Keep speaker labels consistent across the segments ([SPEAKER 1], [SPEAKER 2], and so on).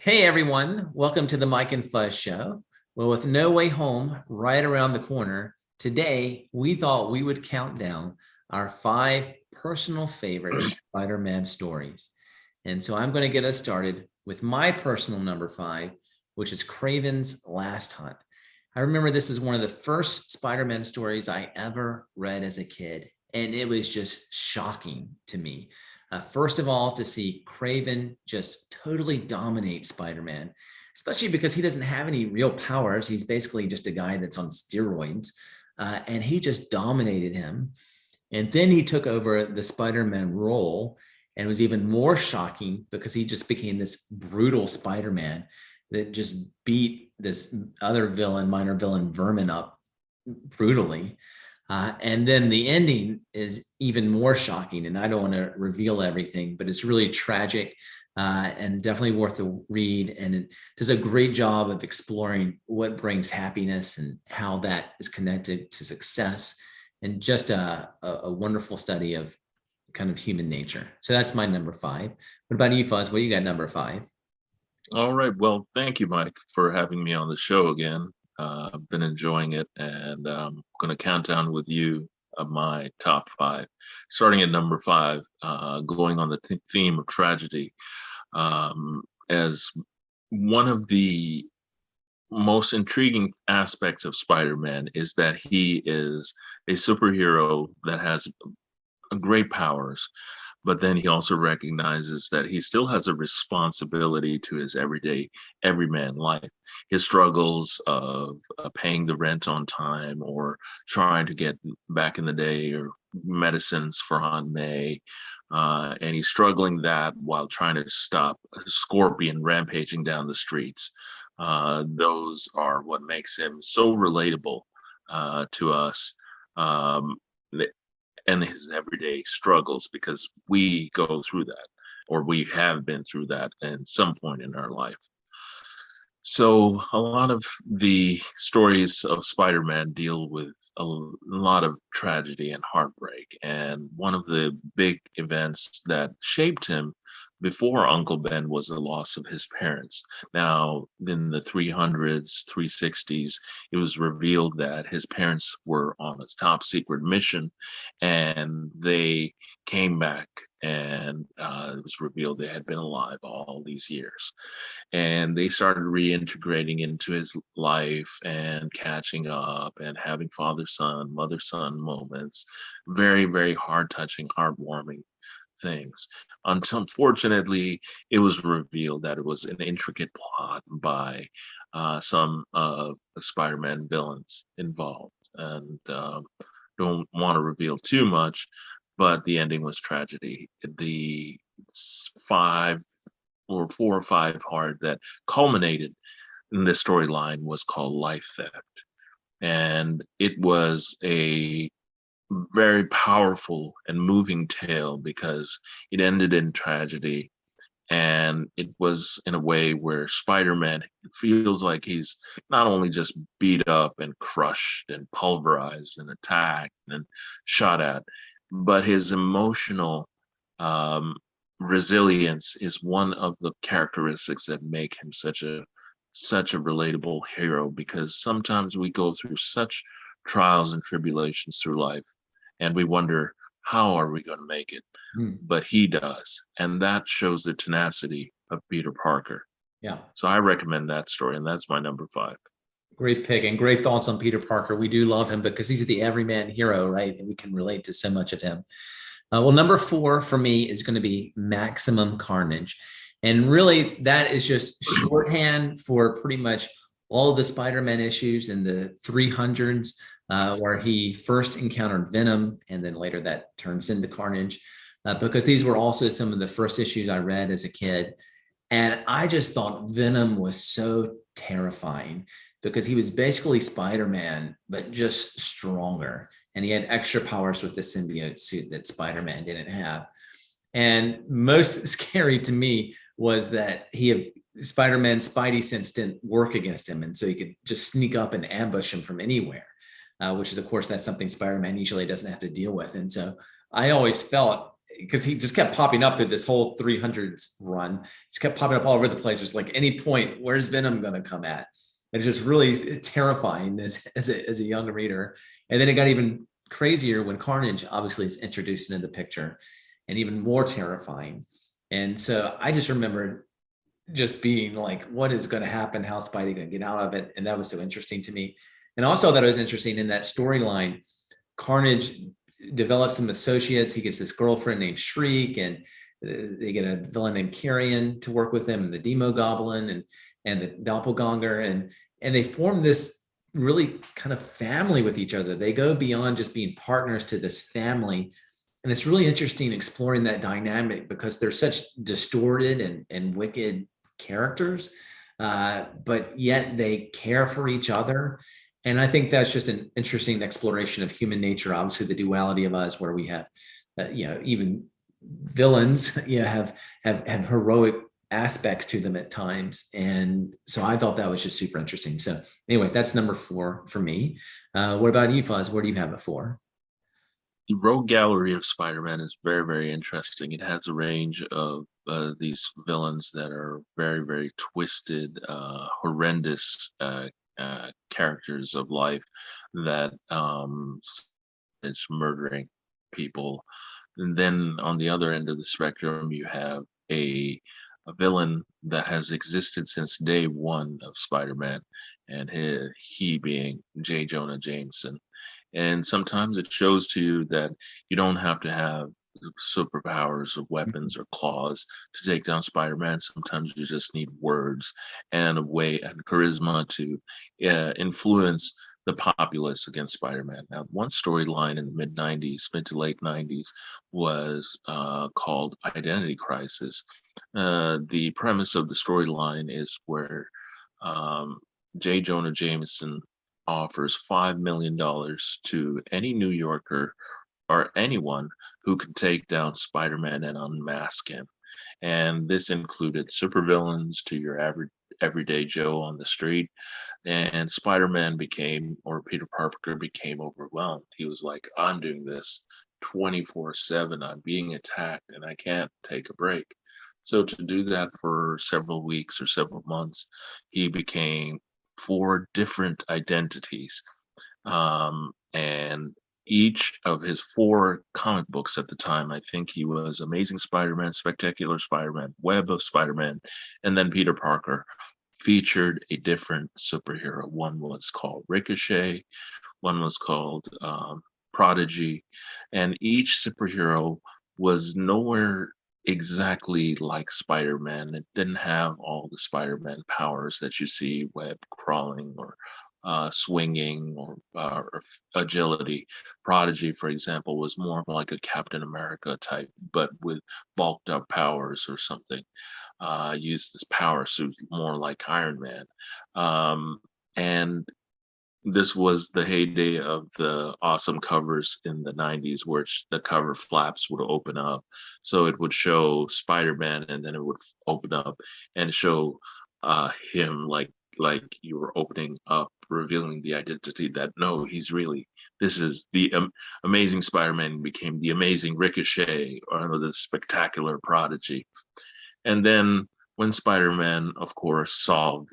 [SPEAKER 1] Hey everyone, welcome to the Mike and Fuzz Show. Well, with No Way Home right around the corner, today we thought we would count down our 5 personal favorite Spider-Man stories. And so I'm going to get us started with my personal number 5, which is Kraven's Last Hunt. I remember this is one of the first Spider-Man stories I ever read as a kid, and it was just shocking to me. First of all, to see Kraven just totally dominate Spider-Man, especially because he doesn't have any real powers. He's basically just a guy that's on steroids, and he just dominated him. And then he took over the Spider-Man role, and it was even more shocking because he just became this brutal Spider-Man that just beat this other villain, minor villain Vermin up brutally. And then the ending is even more shocking, and I don't want to reveal everything, but it's really tragic and definitely worth a read. And it does a great job of exploring what brings happiness and how that is connected to success, and just a wonderful study of kind of human nature. So that's my number 5. What about you, Fuzz? What do you got number 5?
[SPEAKER 2] All right. Well, thank you, Mike, for having me on the show again. I've been enjoying it, and I'm going to count down with you my top 5. Starting at number 5, going on the theme of tragedy. As one of the most intriguing aspects of Spider-Man is that he is a superhero that has great powers, but then he also recognizes that he still has a responsibility to his everyman life. His struggles of paying the rent on time, or trying to get, back in the day, or medicines for Aunt May. And he's struggling that while trying to stop a scorpion rampaging down the streets. Those are what makes him so relatable to us. Um, and his everyday struggles, because we go through that, or we have been through that at some point in our life. So a lot of the stories of Spider-Man deal with a lot of tragedy and heartbreak. And one of the big events that shaped him before Uncle Ben was the loss of his parents. Now, in the 300s, 360s, it was revealed that his parents were on a top secret mission, and they came back, and it was revealed they had been alive all these years, and they started reintegrating into his life and catching up and having father son, mother son moments. Very, very heart touching, heartwarming things. Unfortunately, it was revealed that it was an intricate plot by some of the Spider-Man villains involved, and don't want to reveal too much, but the ending was tragedy. The 5 or 4 or 5 part that culminated in this storyline was called Lifetheft, and it was a very powerful and moving tale because it ended in tragedy, and it was in a way where Spider-Man feels like he's not only just beat up and crushed and pulverized and attacked and shot at, but his emotional um, resilience is one of the characteristics that make him such a relatable hero, because sometimes we go through such trials and tribulations through life, and we wonder, how are we going to make it? But he does, and that shows the tenacity of Peter Parker.
[SPEAKER 1] Yeah.
[SPEAKER 2] So I recommend that story, and that's my number 5.
[SPEAKER 1] Great pick and great thoughts on Peter Parker. We do love him because he's the everyman hero, right? And we can relate to so much of him. Well, number 4 for me is going to be Maximum Carnage. And really, that is just shorthand for pretty much all of the Spider-Man issues in the 300s, where he first encountered Venom, and then later that turns into Carnage, because these were also some of the first issues I read as a kid. And I just thought Venom was so terrifying because he was basically Spider-Man, but just stronger. And he had extra powers with the symbiote suit that Spider-Man didn't have. And most scary to me was that Spider-Man's Spidey sense didn't work against him. And so he could just sneak up and ambush him from anywhere, which is, of course, that's something Spider-Man usually doesn't have to deal with. And so I always felt because he just kept popping up through this whole 300s run, just kept popping up all over the place. Just like any point, where's Venom going to come at? It's just really terrifying as a young reader. And then it got even crazier when Carnage obviously is introduced into the picture, and even more terrifying. And so I just remember just being like, what is going to happen? How's Spidey going to get out of it? And that was so interesting to me. And also that it was interesting in that storyline, Carnage develops some associates. He gets this girlfriend named Shriek, and they get a villain named Carrion to work with him, and the Demo Goblin and the Doppelganger, and they form this really kind of family with each other. They go beyond just being partners to this family. And it's really interesting exploring that dynamic because they're such distorted and wicked characters, but yet they care for each other. And I think that's just an interesting exploration of human nature. Obviously, the duality of us, where we have, even villains, have heroic aspects to them at times. And so I thought that was just super interesting. So anyway, that's number 4 for me. What about you, Fuzz? Where do you have it for?
[SPEAKER 2] The Rogue Gallery of Spider-Man is very, very interesting. It has a range of these villains that are very, very twisted, horrendous characters of life that is murdering people. And then on the other end of the spectrum, you have a villain that has existed since day one of Spider-Man, and he being J. Jonah Jameson. And sometimes it shows to you that you don't have to have superpowers or weapons or claws to take down Spider-Man. Sometimes you just need words and a way and charisma to influence the populace against Spider-Man. Now, one storyline in the mid-90s, mid to late 90s, was called Identity Crisis. The premise of the storyline is where J. Jonah Jameson offers $5 million to any New Yorker or anyone who can take down Spider-Man and unmask him. And this included supervillains to your average everyday Joe on the street. And Spider-Man became, or Peter Parker became overwhelmed. He was like, I'm doing this 24/7. I'm being attacked and I can't take a break. So to do that for several weeks or several months, he became 4 different identities. And each of his 4 comic books at the time, I think he was Amazing Spider-Man, Spectacular Spider-Man, Web of Spider-Man, and then Peter Parker, featured a different superhero. One was called Ricochet, one was called Prodigy, and each superhero was nowhere exactly like Spider-Man. It didn't have all the Spider-Man powers that you see, web crawling or swinging or agility. Prodigy, for example, was more of like a Captain America type, but with bulked up powers or something. Used this power suit more like Iron Man. And this was the heyday of the awesome covers in the 90s, where the cover flaps would open up. So it would show Spider-Man and then it would open up and show him like you were opening up, revealing the identity that no, he's really, this is the Amazing Spider-Man became the Amazing Ricochet, or the Spectacular Prodigy. And then when Spider-Man, of course, solved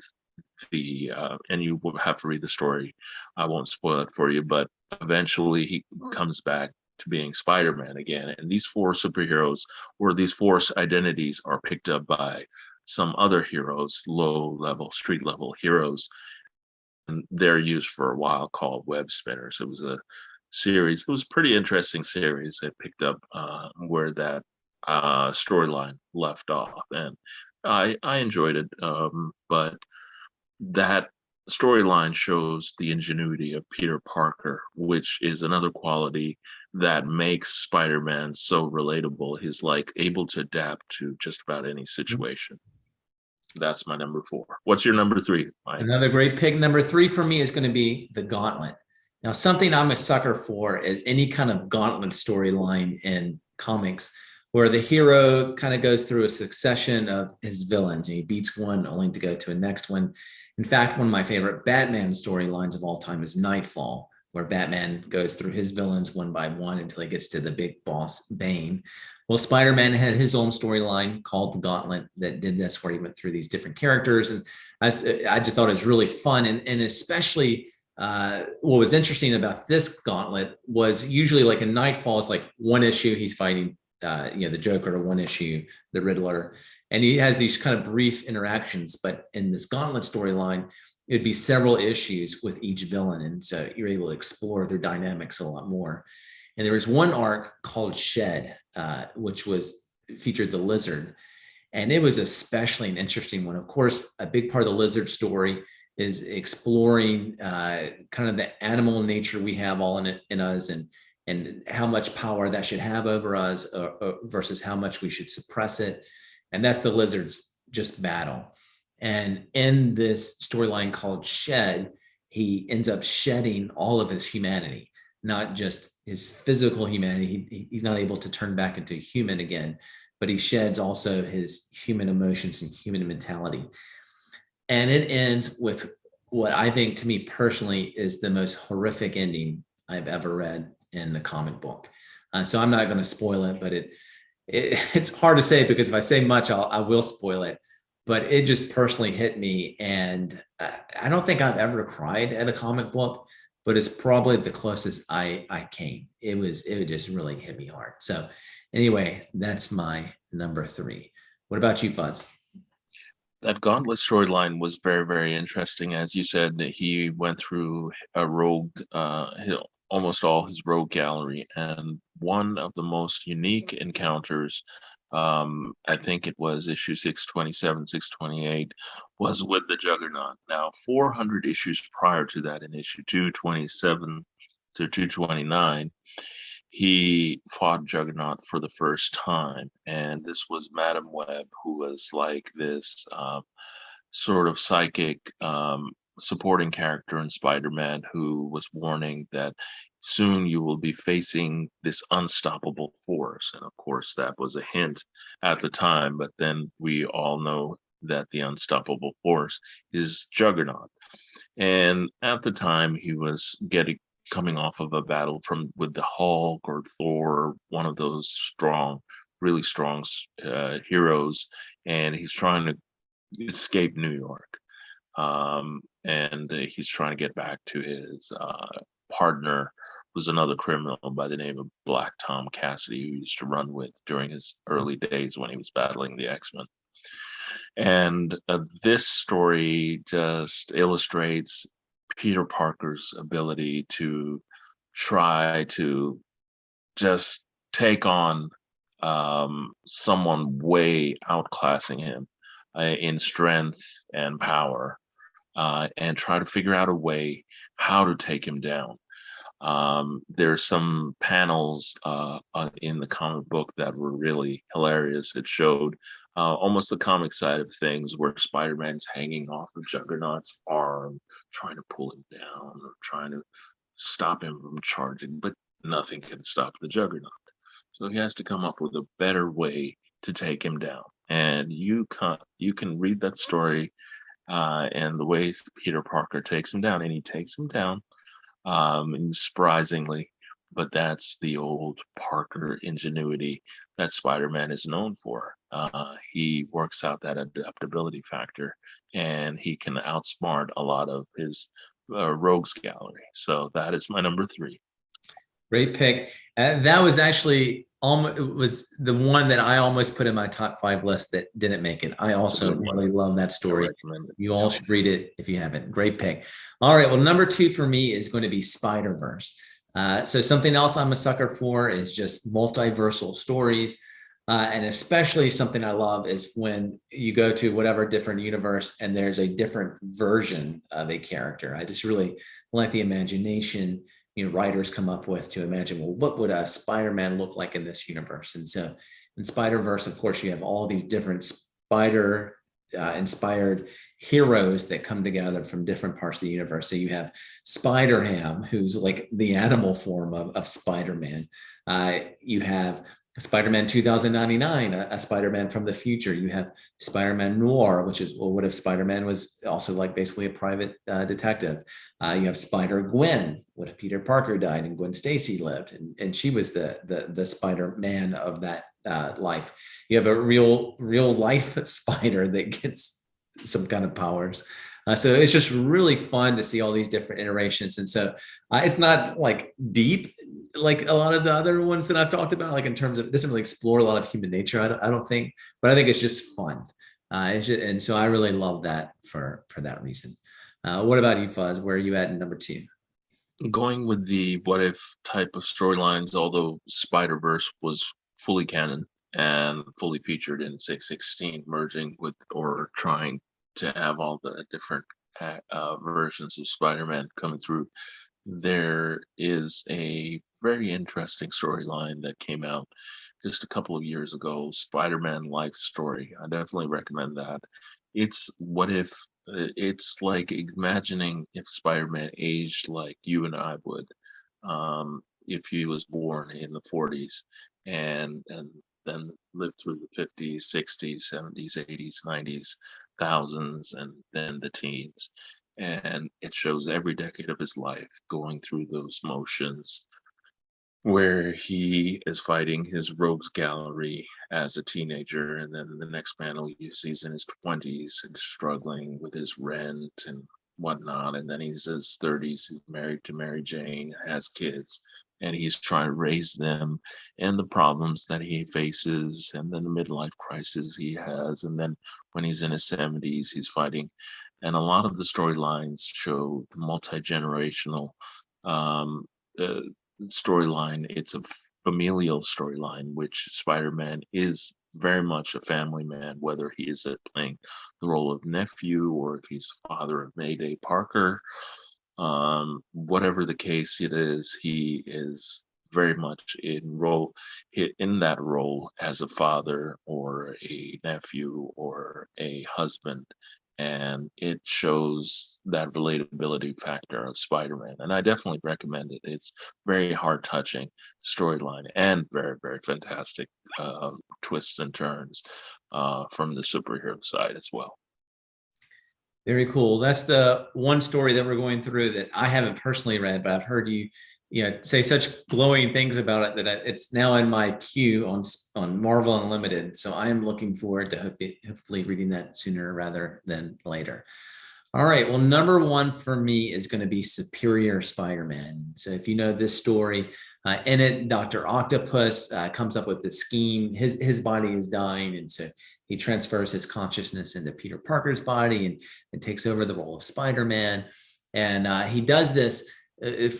[SPEAKER 2] the and you will have to read the story, I won't spoil it for you, but eventually he comes back to being Spider-Man again. And these 4 superheroes, or these 4 identities, are picked up by some other heroes, low level, street level heroes, and they're used for a while, called web spinners. It was a series, it was a pretty interesting series. It picked up where that storyline left off, and I enjoyed it, but that storyline shows the ingenuity of Peter Parker, which is another quality that makes Spider-Man so relatable. He's like able to adapt to just about any situation. That's my number 4. What's your number 3, Mike?
[SPEAKER 1] Another great pick. Number 3 for me is going to be the Gauntlet. Now, something I'm a sucker for is any kind of Gauntlet storyline in comics, where the hero kind of goes through a succession of his villains. He beats one only to go to a next one. In fact, one of my favorite Batman storylines of all time is Nightfall, where Batman goes through his villains one by one until he gets to the big boss, Bane. Well, Spider-Man had his own storyline called the Gauntlet that did this, where he went through these different characters. And I just thought it was really fun. And especially what was interesting about this Gauntlet was usually like in Nightfall, it's like one issue he's fighting the Joker, to one issue, the Riddler. And he has these kind of brief interactions. But in this Gauntlet storyline, it'd be several issues with each villain. And so you're able to explore their dynamics a lot more. And there was one arc called Shed, which featured the Lizard. And it was especially an interesting one. Of course, a big part of the Lizard story is exploring kind of the animal nature we have all in us, and how much power that should have over us versus how much we should suppress it. And that's the Lizard's just battle. And in this storyline called Shed, he ends up shedding all of his humanity, not just his physical humanity. He's not able to turn back into a human again, but he sheds also his human emotions and human mentality. And it ends with what I think, to me personally, is the most horrific ending I've ever read in the comic book. So I'm not going to spoil it, but it's hard to say, because if I say much, I will spoil it. But it just personally hit me, and I don't think I've ever cried at a comic book, but it's probably the closest I came. It just really hit me hard. So anyway, that's my number 3. What about you, Fuzz?
[SPEAKER 2] That Gauntlet storyline was very, very interesting. As you said, he went through a rogue, almost all his rogue gallery, and one of the most unique encounters, I think it was issue 627, 628, was with the Juggernaut. Now, 400 issues prior to that, in issue 227 to 229, he fought Juggernaut for the first time. And this was Madam Web, who was like this sort of psychic supporting character in Spider-Man, who was warning that soon you will be facing this unstoppable force. And of course, that was a hint at the time, but then we all know that the unstoppable force is Juggernaut. And at the time, he was coming off of a battle with the Hulk or Thor, one of those really strong heroes, and he's trying to escape New York. And he's trying to get back to his partner, who's another criminal by the name of Black Tom Cassidy, who he used to run with during his early days when he was battling the X-Men. And this story just illustrates Peter Parker's ability to try to just take on someone way outclassing him in strength and power, and try to figure out a way how to take him down. There's some panels in the comic book that were really hilarious. It showed almost the comic side of things, where Spider-Man's hanging off of Juggernaut's arm, trying to pull him down or trying to stop him from charging, but nothing can stop the Juggernaut. So he has to come up with a better way to take him down. And you can read that story and the way Peter Parker takes him down, and he takes him down, and surprisingly, but that's the old Parker ingenuity that Spider-Man is known for. He works out that adaptability factor, and he can outsmart a lot of his rogues gallery. So that is my number 3.
[SPEAKER 1] Great pick. That was actually was the one that I almost put in my top 5 list that didn't make it. I also really love that story. You all should read it if you haven't. Great pick. All right. Well, number 2 for me is going to be Spider-Verse. So something else I'm a sucker for is just multiversal stories. And especially something I love is when you go to whatever different universe and there's a different version of a character. I just really like the imagination writers come up with to imagine, well, what would a Spider-Man look like in this universe? And so in Spider-Verse, of course, you have all these different spider inspired heroes that come together from different parts of the universe. So you have Spider-Ham, who's like the animal form of Spider-Man. You have Spider-Man 2099, a Spider-Man from the future. You have Spider-Man Noir, which is, well, what if Spider-Man was also like basically a private detective? You have Spider-Gwen. What if Peter Parker died and Gwen Stacy lived, and she was the Spider-Man of that life? You have a real life spider that gets some kind of powers. So it's just really fun to see all these different iterations. And so it's not like deep like a lot of the other ones that I've talked about, like in terms of, it doesn't really explore a lot of human nature, I don't think, but I think it's just fun. And so I really love that for that reason. What about you, Fuzz? Where are you at in number 2?
[SPEAKER 2] Going with the what if type of storylines, although Spider-Verse was fully canon and fully featured in 616, merging with or trying to have all the different versions of Spider-Man coming through, there is a very interesting storyline that came out just a couple of years ago, Spider-Man Life Story. I definitely recommend that. It's what if it's like imagining if Spider-Man aged like you and I would, if he was born in the 40s and then lived through the 50s, 60s, 70s, 80s, 90s, thousands, and then the teens. And it shows every decade of his life going through those motions where he is fighting his rogues gallery as a teenager, and then the next panel he's in his 20s and struggling with his rent and whatnot, and then he's in his 30s, he's married to Mary Jane, has kids, and he's trying to raise them, and the problems that he faces, and then the midlife crisis he has, and then when he's in his 70s he's fighting. And a lot of the storylines show the multi-generational um, uh, storyline. It's a familial storyline, which Spider-Man is very much a family man, whether he is playing the role of nephew or if he's father of Mayday Parker. Whatever the case it is, he is very much in that role as a father or a nephew or a husband, and it shows that relatability factor of Spider-Man. And I definitely recommend it. It's very heart touching storyline and very, very fantastic twists and turns from the superhero side as well.
[SPEAKER 1] Very cool. That's the one story that we're going through that I haven't personally read, but I've heard you say such glowing things about it that it's now in my queue on Marvel Unlimited. So I am looking forward to hopefully reading that sooner rather than later. All right. Well, number 1 for me is going to be Superior Spider-Man. So if you know this story, in it, Dr. Octopus comes up with this scheme. His body is dying, and so he transfers his consciousness into Peter Parker's body and takes over the role of Spider-Man. And he does this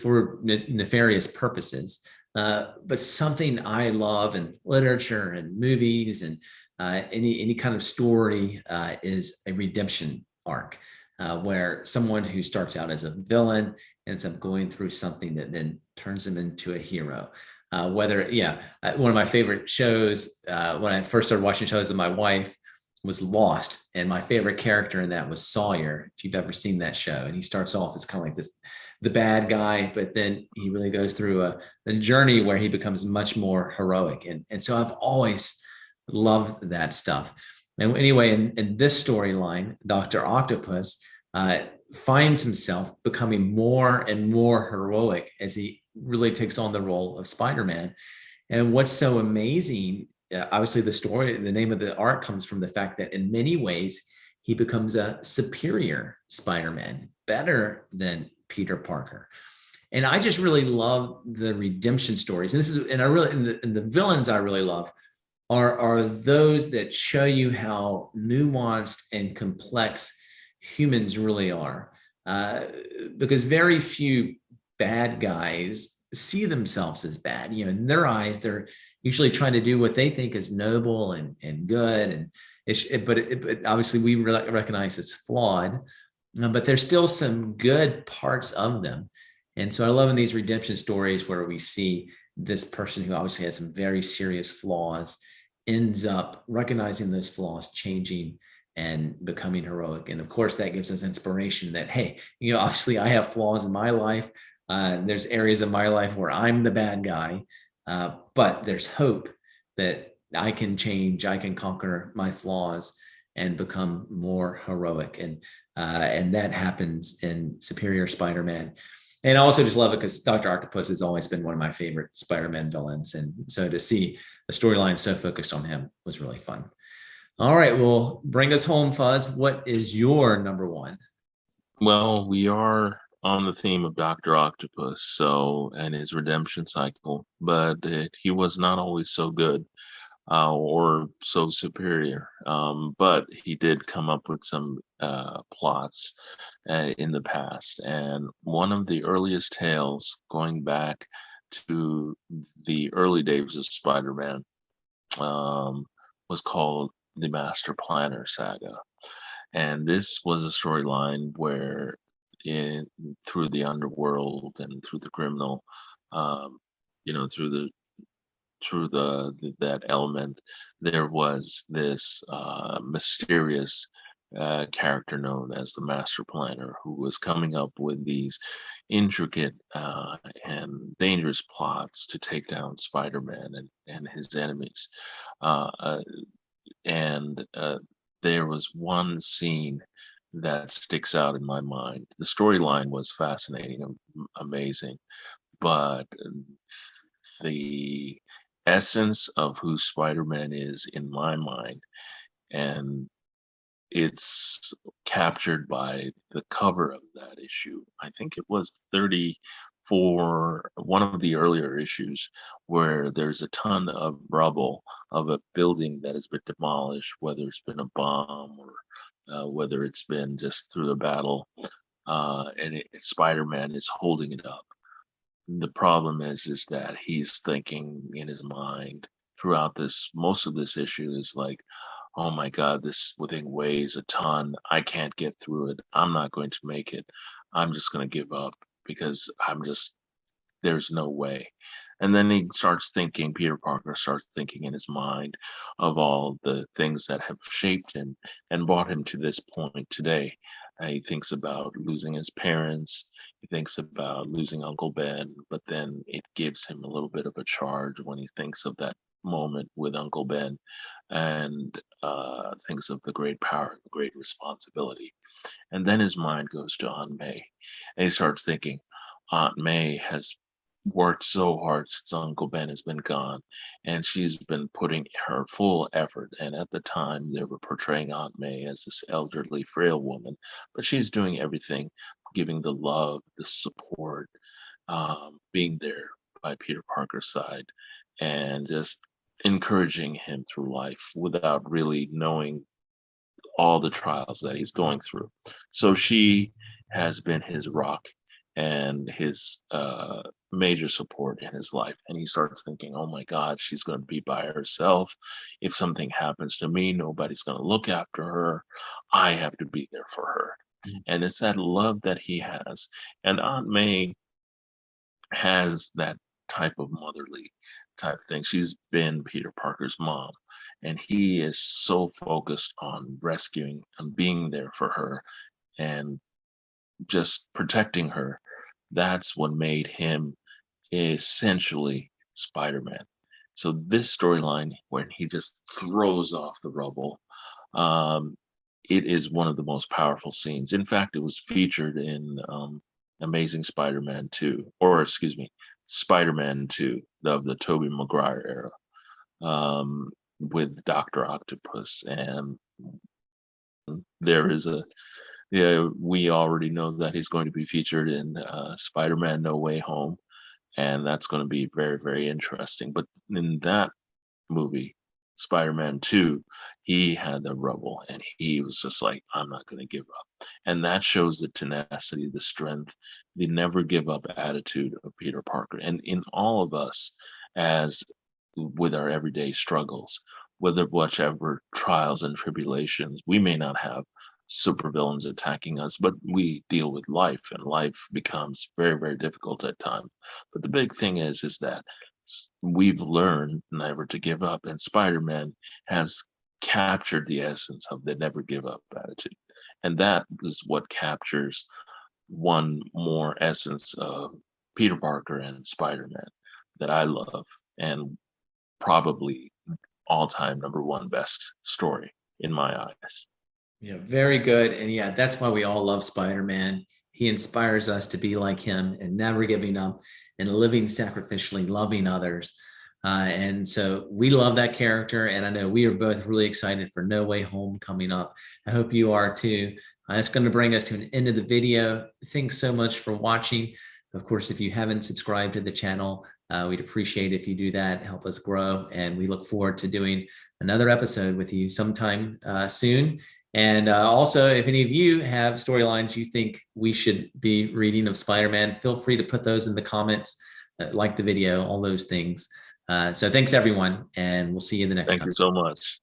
[SPEAKER 1] for nefarious purposes. But something I love in literature and movies and any kind of story is a redemption arc. Where someone who starts out as a villain ends up going through something that then turns them into a hero. One of my favorite shows when I first started watching shows with my wife was Lost, and my favorite character in that was Sawyer, if you've ever seen that show. And he starts off as kind of like the bad guy, but then he really goes through a journey where he becomes much more heroic. And so I've always loved that stuff. And anyway, in this storyline, Dr. Octopus finds himself becoming more and more heroic as he really takes on the role of Spider-Man. And what's so amazing, obviously the name of the arc comes from the fact that in many ways, he becomes a superior Spider-Man, better than Peter Parker. And I just really love the redemption stories. And the villains I really love are those that show you how nuanced and complex humans really are. Because very few bad guys see themselves as bad. In their eyes, they're usually trying to do what they think is noble and good. But obviously we recognize it's flawed, but there's still some good parts of them. And so I love in these redemption stories where we see this person who obviously has some very serious flaws ends up recognizing those flaws, changing and becoming heroic. And of course, that gives us inspiration that, hey, obviously I have flaws in my life. There's areas of my life where I'm the bad guy, but there's hope that I can change, I can conquer my flaws and become more heroic. And that happens in Superior Spider-Man. And I also just love it because Dr. Octopus has always been one of my favorite Spider-Man villains. And so to see the storyline so focused on him was really fun. All right, well, bring us home, Fuzz. What is your number one?
[SPEAKER 2] Well, we are on the theme of Dr. Octopus, so and his redemption cycle, but he was not always so good or so superior. But he did come up with some plots in the past, and one of the earliest tales going back to the early days of Spider-Man was called the Master Planner Saga. And this was a storyline where in through the underworld and through the criminal, um, through that element, there was this mysterious character known as the Master Planner who was coming up with these intricate and dangerous plots to take down Spider-Man and his enemies. Uh, uh, and there was one scene that sticks out in my mind. The storyline was fascinating and amazing, but the essence of who Spider-Man is in my mind, and it's captured by the cover of that issue. I think it was 34, one of the earlier issues, where there's a ton of rubble of a building that has been demolished, whether it's been a bomb or whether it's been just through the battle, and Spider-Man is holding it up. The problem is that he's thinking in his mind throughout this most of this issue is like, oh my god, this thing weighs a ton, I can't get through it, I'm not going to make it, I'm just going to give up because there's no way. And then he starts thinking, Peter Parker starts thinking in his mind of all the things that have shaped him and brought him to this point today. He thinks about losing his parents, he thinks about losing Uncle Ben, but then it gives him a little bit of a charge when he thinks of that moment with Uncle Ben and thinks of the great power, the great responsibility. And then his mind goes to Aunt May, and he starts thinking, Aunt May has worked so hard since Uncle Ben has been gone, and she's been putting her full effort. And at the time, they were portraying Aunt May as this elderly, frail woman, but she's doing everything, giving the love, the support, being there by Peter Parker's side, and just encouraging him through life without really knowing all the trials that he's going through. So she has been his rock and his major support in his life. And he starts thinking, oh my God, she's going to be by herself. If something happens to me, nobody's going to look after her. I have to be there for her. And it's that love that he has. And Aunt May has that type of motherly type thing. She's been Peter Parker's mom, and he is so focused on rescuing and being there for her and just protecting her. That's what made him essentially Spider-Man. So this storyline, when he just throws off the rubble, um, it is one of the most powerful scenes. In fact, it was featured in Amazing Spider-Man 2, or excuse me, Spider-Man 2 of the Tobey Maguire era, with Dr. Octopus. And there is a, yeah, we already know that he's going to be featured in Spider-Man No Way Home, and that's going to be very, very interesting. But in that movie, Spider-Man 2, he had the rubble and he was just like, I'm not going to give up. And that shows the tenacity, the strength, the never give up attitude of Peter Parker. And in all of us, as with our everyday struggles, whether whichever trials and tribulations, we may not have supervillains attacking us, but we deal with life and life becomes very, very difficult at times. But the big thing is that we've learned never to give up, and Spider-Man has captured the essence of the never give up attitude, and that is what captures one more essence of Peter Parker and Spider-Man that I love, and probably all-time #1 best story in my eyes.
[SPEAKER 1] Yeah, very good. And yeah, that's why we all love Spider-Man. He inspires us to be like him and never giving up and living sacrificially, loving others. And so we love that character. And I know we are both really excited for No Way Home coming up. I hope you are too. It's going to bring us to an end of the video. Thanks so much for watching. Of course, if you haven't subscribed to the channel, we'd appreciate if you do that, help us grow. And we look forward to doing another episode with you sometime soon. And also, if any of you have storylines you think we should be reading of Spider-Man, feel free to put those in the comments, like the video, all those things. So thanks, everyone, and we'll see you the next time.
[SPEAKER 2] Thank you so much.